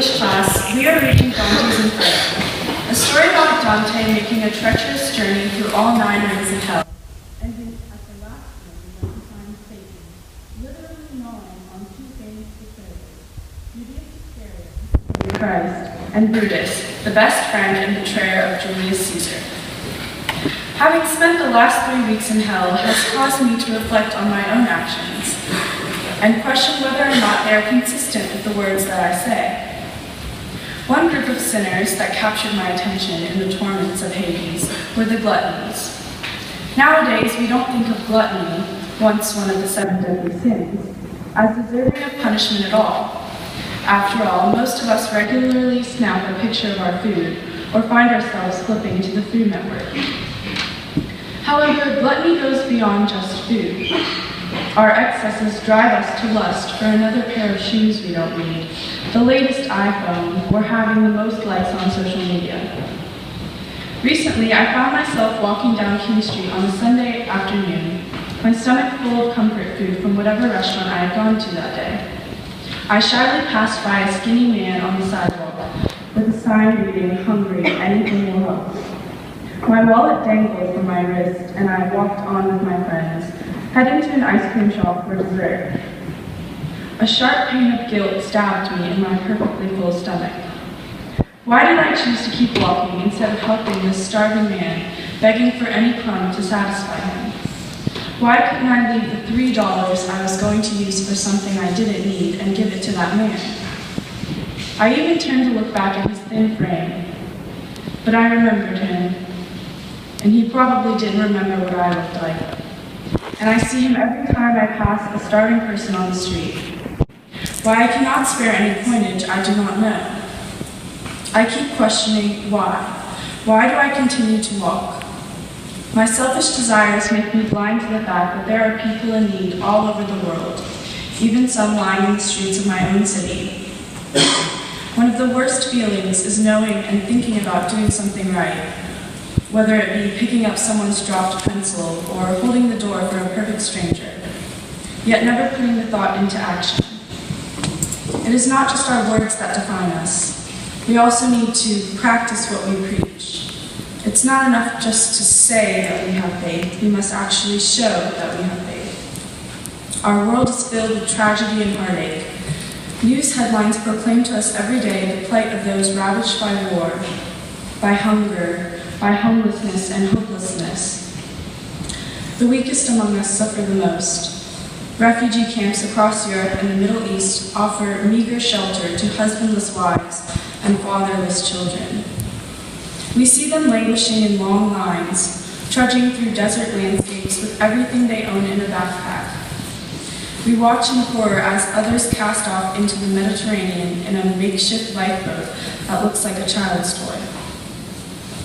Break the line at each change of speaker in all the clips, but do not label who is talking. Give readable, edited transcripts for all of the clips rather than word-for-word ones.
English class, we are reading Dante's Inferno, a story about Dante making a treacherous journey through all 9 rings of hell, ending at the last ring where he finds Satan, literally gnawing on 2 famous betrayers, Judas Iscariot, Christ, and Brutus, the best friend and betrayer of Julius Caesar. Having spent the last 3 weeks in hell has caused me to reflect on my own actions and question whether or not they are consistent with the words that I say. One group of sinners that captured my attention in the torments of Hades were the gluttons. Nowadays, we don't think of gluttony, once one of the 7 deadly sins, as deserving of punishment at all. After all, most of us regularly snap a picture of our food or find ourselves flipping to the Food Network. However, gluttony goes beyond just food. Our excesses drive us to lust for another pair of shoes we don't need, the latest iPhone, or having the most likes on social media. Recently, I found myself walking down King Street on a Sunday afternoon, my stomach full of comfort food from whatever restaurant I had gone to that day. I shyly passed by a skinny man on the sidewalk with a sign reading, "Hungry, anything will help." My wallet dangled from my wrist, and I walked on with my friends, heading to an ice cream shop for dessert. A sharp pain of guilt stabbed me in my perfectly full stomach. Why did I choose to keep walking instead of helping this starving man, begging for any crumb to satisfy him? Why couldn't I leave the $3 I was going to use for something I didn't need and give it to that man? I even turned to look back at his thin frame, but I remembered him, and he probably didn't remember what I looked like. And I see him every time I pass a starving person on the street. Why I cannot spare any coinage, I do not know. I keep questioning why. Why do I continue to walk? My selfish desires make me blind to the fact that there are people in need all over the world, even some lying in the streets of my own city. One of the worst feelings is knowing and thinking about doing something right, whether it be picking up someone's dropped pencil or holding the door for a perfect stranger, yet never putting the thought into action. It is not just our words that define us. We also need to practice what we preach. It's not enough just to say that we have faith. We must actually show that we have faith. Our world is filled with tragedy and heartache. News headlines proclaim to us every day the plight of those ravaged by war, by hunger, by homelessness and hopelessness. The weakest among us suffer the most. Refugee camps across Europe and the Middle East offer meager shelter to husbandless wives and fatherless children. We see them languishing in long lines, trudging through desert landscapes with everything they own in a backpack. We watch in horror as others cast off into the Mediterranean in a makeshift lifeboat that looks like a child's toy.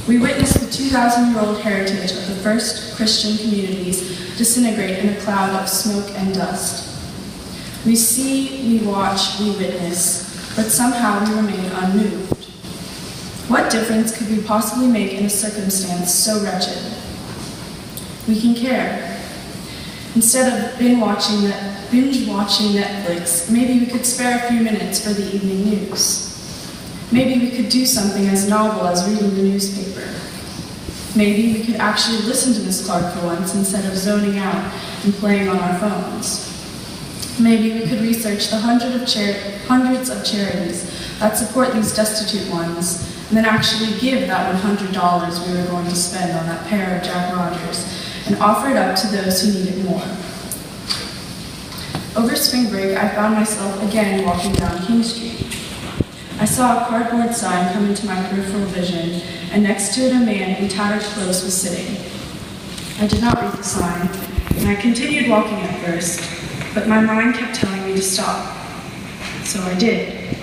We witness the 2,000-year-old heritage of the first Christian communities disintegrate in a cloud of smoke and dust. We see, we watch, we witness, but somehow we remain unmoved. What difference could we possibly make in a circumstance so wretched? We can care. Instead of binge watching Netflix, maybe we could spare a few minutes for the evening news. Maybe we could do something as novel as reading the newspaper. Maybe we could actually listen to Miss Clark for once instead of zoning out and playing on our phones. Maybe we could research the hundreds of charities that support these destitute ones, and then actually give that $100 we were going to spend on that pair of Jack Rogers and offer it up to those who need it more. Over spring break, I found myself again walking down King Street. I saw a cardboard sign come into my peripheral vision, and next to it a man in tattered clothes was sitting. I did not read the sign, and I continued walking at first, but my mind kept telling me to stop. So I did.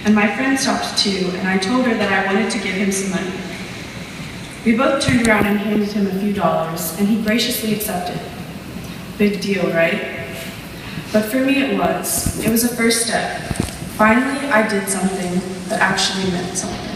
And my friend stopped too, and I told her that I wanted to give him some money. We both turned around and handed him a few dollars, and he graciously accepted. Big deal, right? But for me it was. It was a first step. Finally, I did something that actually meant something.